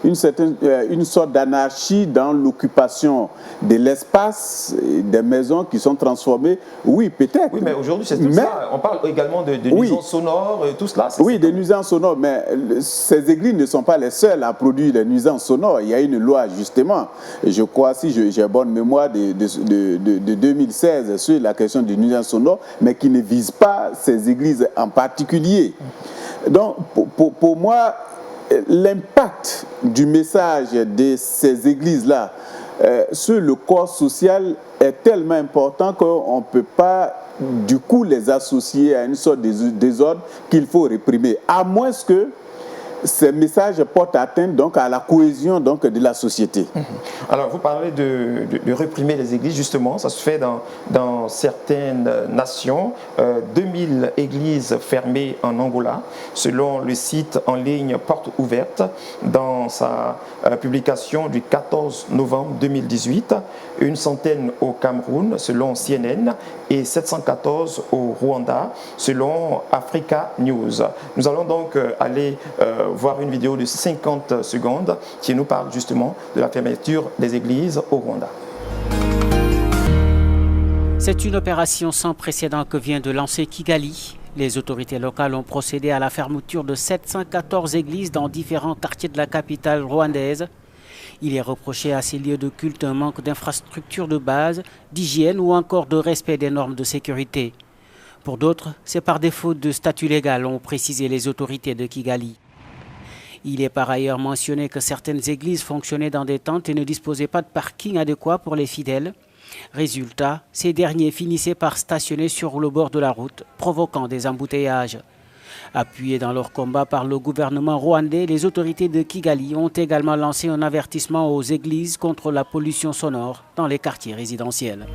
une sorte d'anarchie dans l'occupation de l'espace, des maisons qui sont transformées, oui, peut-être. Oui, mais aujourd'hui, c'est tout ça. On parle également de nuisances sonores, tout cela. Oui, des nuisances sonores, mais ces églises ne sont pas les seules à produire les nuisances sonores. Il y a une loi, justement, je crois, si j'ai bonne mémoire, de 2016 sur la question des nuisances sonores, mais qui ne vise pas ces églises en particulier. Donc, pour moi, l'impact du message de ces églises-là sur le corps social est tellement important qu'on ne peut pas, du coup, les associer à une sorte de désordre qu'il faut réprimer, à moins que ces messages portent atteinte donc, à la cohésion donc, de la société. Alors, vous parlez de réprimer les églises, justement, ça se fait dans certaines nations. 2000 églises fermées en Angola, selon le site en ligne Porte Ouverte, dans sa publication du 14 novembre 2018, une centaine au Cameroun, selon CNN, et 714 au Rwanda, selon Africa News. Nous allons donc aller voir une vidéo de 50 secondes qui nous parle justement de la fermeture des églises au Rwanda. C'est une opération sans précédent que vient de lancer Kigali. Les autorités locales ont procédé à la fermeture de 714 églises dans différents quartiers de la capitale rwandaise. Il est reproché à ces lieux de culte un manque d'infrastructures de base, d'hygiène ou encore de respect des normes de sécurité. Pour d'autres, c'est par défaut de statut légal, ont précisé les autorités de Kigali. Il est par ailleurs mentionné que certaines églises fonctionnaient dans des tentes et ne disposaient pas de parking adéquat pour les fidèles. Résultat, ces derniers finissaient par stationner sur le bord de la route, provoquant des embouteillages. Appuyés dans leur combat par le gouvernement rwandais, les autorités de Kigali ont également lancé un avertissement aux églises contre la pollution sonore dans les quartiers résidentiels.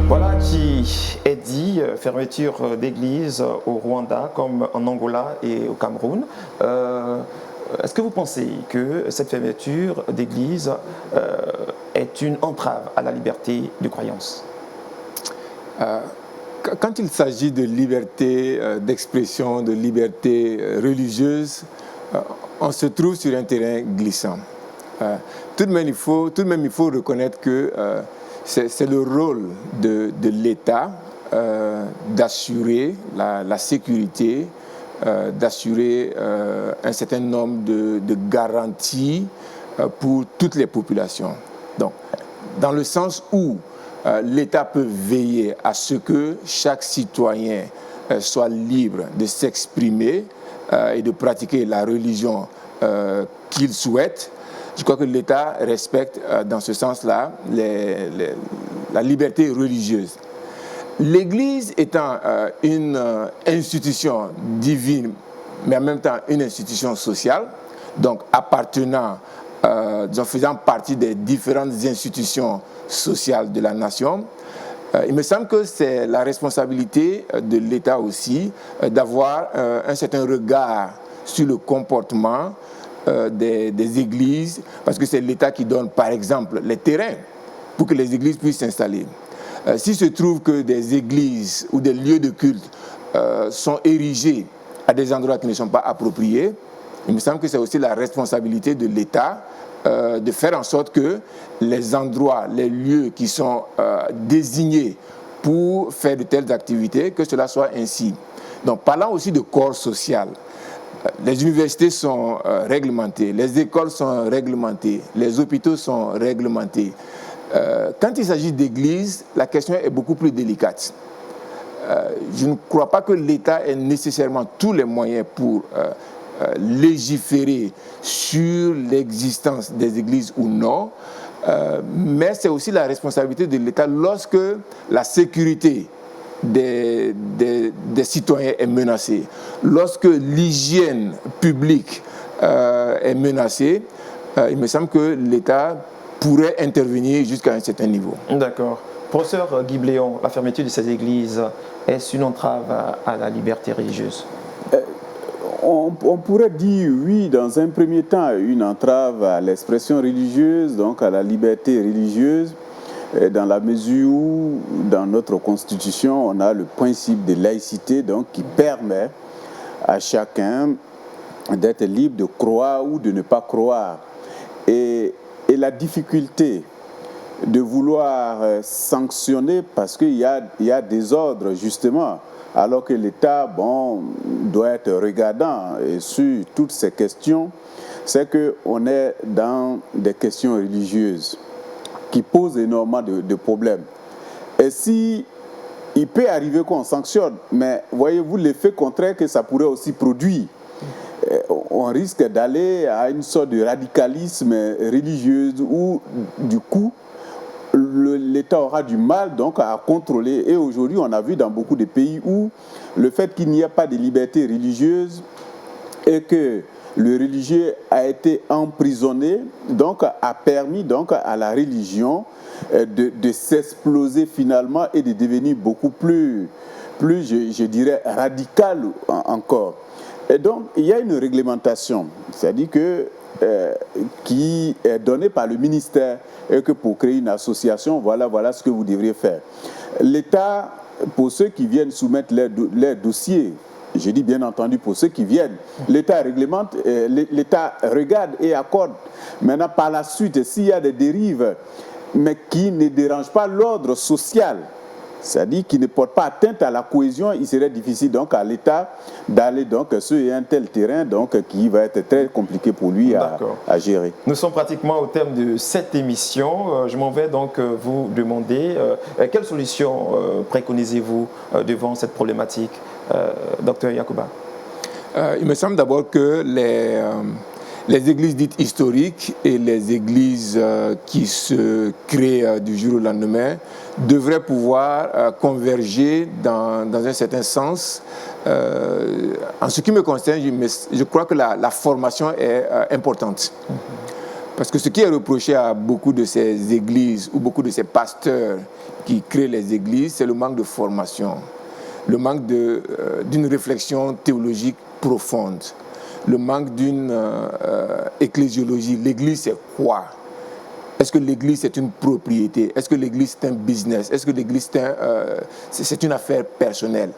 Voilà qui est dit, fermeture d'églises au Rwanda comme en Angola et au Cameroun. Est-ce que vous pensez que cette fermeture d'églises est une entrave à la liberté de croyance? Quand il s'agit de liberté d'expression, de liberté religieuse, on se trouve sur un terrain glissant. Tout de même, il faut reconnaître que c'est le rôle de l'État d'assurer la sécurité, d'assurer un certain nombre de garanties pour toutes les populations. Donc, dans le sens où l'État peut veiller à ce que chaque citoyen soit libre de s'exprimer et de pratiquer la religion qu'il souhaite. Je crois que l'État respecte dans ce sens-là la liberté religieuse. L'Église étant une institution divine, mais en même temps une institution sociale, donc appartenant, faisant partie des différentes institutions sociales de la nation, il me semble que c'est la responsabilité de l'État aussi d'avoir un certain regard sur le comportement des églises, parce que c'est l'État qui donne par exemple les terrains pour que les églises puissent s'installer. S'il se trouve que des églises ou des lieux de culte sont érigés à des endroits qui ne sont pas appropriés, Il me semble que c'est aussi la responsabilité de l'État de faire en sorte que les endroits, les lieux qui sont désignés pour faire de telles activités, que cela soit ainsi. Donc, parlant aussi de corps social, les universités sont réglementées, les écoles sont réglementées, les hôpitaux sont réglementés. Quand il s'agit d'églises, la question est beaucoup plus délicate. Je ne crois pas que l'État ait nécessairement tous les moyens pour légiférer sur l'existence des églises ou non, mais c'est aussi la responsabilité de l'État lorsque la sécurité des citoyens est menacée, lorsque l'hygiène publique est menacée. Il me semble que l'État pourrait intervenir jusqu'à un certain niveau. D'accord. Professeur Guy Bléon, la fermeture de ces églises, est-ce une entrave à la liberté religieuse? On pourrait dire oui, dans un premier temps, une entrave à l'expression religieuse, donc à la liberté religieuse, dans la mesure où, dans notre Constitution, on a le principe de laïcité, donc qui permet à chacun d'être libre de croire ou de ne pas croire. Et la difficulté de vouloir sanctionner, parce qu'il y a des ordres, justement, alors que l'État, doit être regardant sur toutes ces questions, c'est qu'on est dans des questions religieuses qui posent énormément de problèmes. Et si il peut arriver qu'on sanctionne, mais voyez-vous l'effet contraire que ça pourrait aussi produire. On risque d'aller à une sorte de radicalisme religieux où, du coup, l'État aura du mal donc à contrôler. Et aujourd'hui, on a vu dans beaucoup de pays où le fait qu'il n'y ait pas de liberté religieuse et que le religieux a été emprisonné, donc a permis donc à la religion de s'exploser finalement et de devenir beaucoup plus je dirais, radicale encore. Et donc, il y a une réglementation, c'est-à-dire que qui est donnée par le ministère et que pour créer une association, voilà ce que vous devriez faire. L'État, pour ceux qui viennent soumettre leurs dossiers, je dis bien entendu pour ceux qui viennent, l'État réglemente, l'État regarde et accorde. Maintenant, par la suite, s'il y a des dérives, mais qui ne dérangent pas l'ordre social, c'est-à-dire qui ne portent pas atteinte à la cohésion, il serait difficile donc à l'État d'aller donc sur un tel terrain donc qui va être très compliqué pour lui à gérer. Nous sommes pratiquement au terme de cette émission. Je m'en vais donc vous demander quelle solution préconisez-vous devant cette problématique, Dr Yacouba? Il me semble d'abord que les églises dites historiques et les églises qui se créent du jour au lendemain devraient pouvoir converger dans un certain sens. En ce qui me concerne, je crois que la formation est importante. Parce que ce qui est reproché à beaucoup de ces églises ou beaucoup de ces pasteurs qui créent les églises, c'est le manque de formation, le manque d'une réflexion théologique profonde, le manque d'une ecclésiologie. L'église, c'est quoi? Est-ce que l'église, c'est une propriété? Est-ce que l'église, c'est un business? Est-ce que l'église, c'est une affaire personnelle?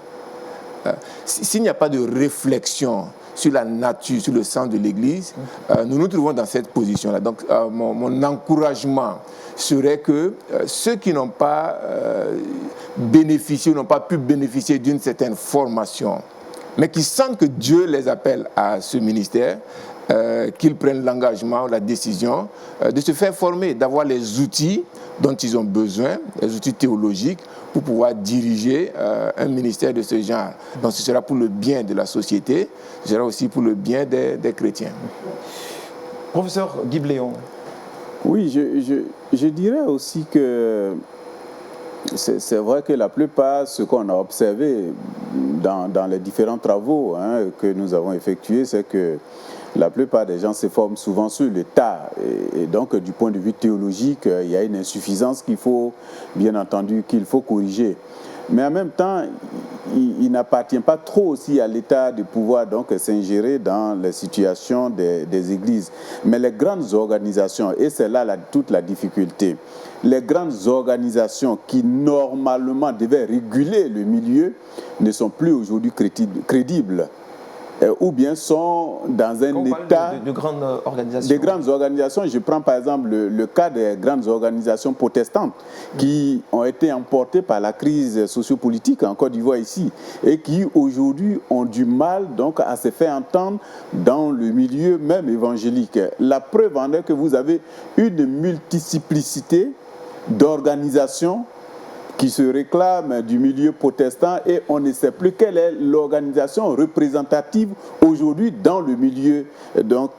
S'il n'y a pas de réflexion sur la nature, sur le sens de l'église, nous nous trouvons dans cette position-là. Donc, mon encouragement serait que ceux qui n'ont pas bénéficié, n'ont pas pu bénéficier d'une certaine formation, mais qui sentent que Dieu les appelle à ce ministère, qu'ils prennent l'engagement, la décision de se faire former, d'avoir les outils dont ils ont besoin, les outils théologiques, pour pouvoir diriger un ministère de ce genre. Donc ce sera pour le bien de la société, ce sera aussi pour le bien des chrétiens. Professeur Guy Bléon. Oui, je dirais aussi que c'est vrai que la plupart, ce qu'on a observé dans les différents travaux que nous avons effectués, c'est que la plupart des gens se forment souvent sur le tas. Et donc, du point de vue théologique, il y a une insuffisance qu'il faut, bien entendu, qu'il faut corriger. Mais en même temps, il n'appartient pas trop aussi à l'État de pouvoir donc s'ingérer dans les situations des églises. Mais les grandes organisations, et c'est là toute la difficulté, les grandes organisations qui normalement devaient réguler le milieu ne sont plus aujourd'hui crédibles. ou bien sont dans un état de grandes organisations. Des grandes organisations. Je prends par exemple le cas des grandes organisations protestantes qui ont été emportées par la crise sociopolitique en Côte d'Ivoire ici et qui aujourd'hui ont du mal donc à se faire entendre dans le milieu même évangélique. La preuve en est que vous avez une multiplicité d'organisations qui se réclament du milieu protestant et on ne sait plus quelle est l'organisation représentative aujourd'hui dans le milieu donc,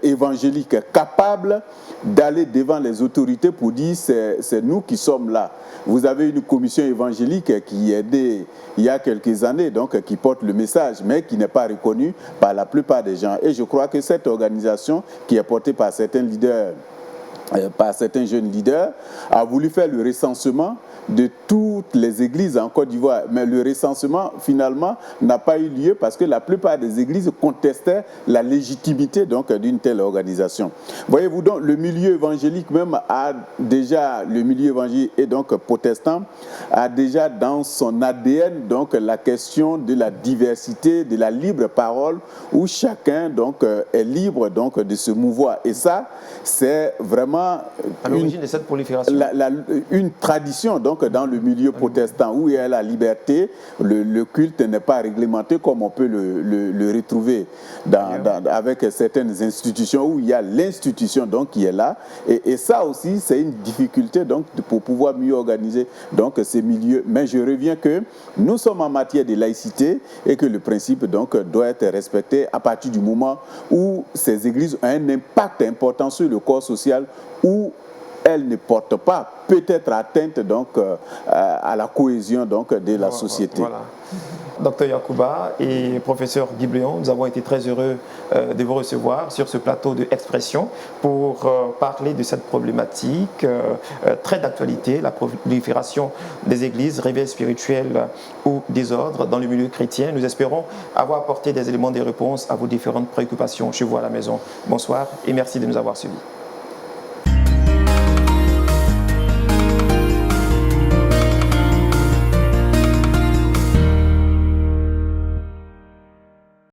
évangélique, capable d'aller devant les autorités pour dire c'est nous qui sommes là. Vous avez une commission évangélique qui est née il y a quelques années, donc qui porte le message, mais qui n'est pas reconnue par la plupart des gens. Et je crois que cette organisation qui est portée par certains leaders, par certains jeunes leaders, a voulu faire le recensement de toutes les églises en Côte d'Ivoire. Mais le recensement, finalement, n'a pas eu lieu parce que la plupart des églises contestaient la légitimité donc, d'une telle organisation. Voyez-vous donc, le milieu évangélique même a déjà, le milieu évangélique et donc protestant, a déjà dans son ADN donc, la question de la diversité, de la libre parole, où chacun donc, est libre donc, de se mouvoir. Et ça, c'est vraiment à l'origine de cette prolifération. Une tradition donc dans le milieu protestant où il y a la liberté, le culte n'est pas réglementé comme on peut le retrouver avec certaines institutions où il y a l'institution donc qui est là et ça aussi c'est une difficulté donc pour pouvoir mieux organiser donc ces milieux. Mais je reviens que nous sommes en matière de laïcité et que le principe donc doit être respecté à partir du moment où ces églises ont un impact important sur le corps social où elles ne portent pas peut-être atteinte donc, à la cohésion donc, de la société. Voilà. Docteur Yacouba et professeur Guy Bléon, nous avons été très heureux de vous recevoir sur ce plateau de Expression pour parler de cette problématique très d'actualité, la prolifération des églises, réveil spirituel ou désordre dans le milieu chrétien. Nous espérons avoir apporté des éléments de réponse à vos différentes préoccupations chez vous à la maison. Bonsoir et merci de nous avoir suivis.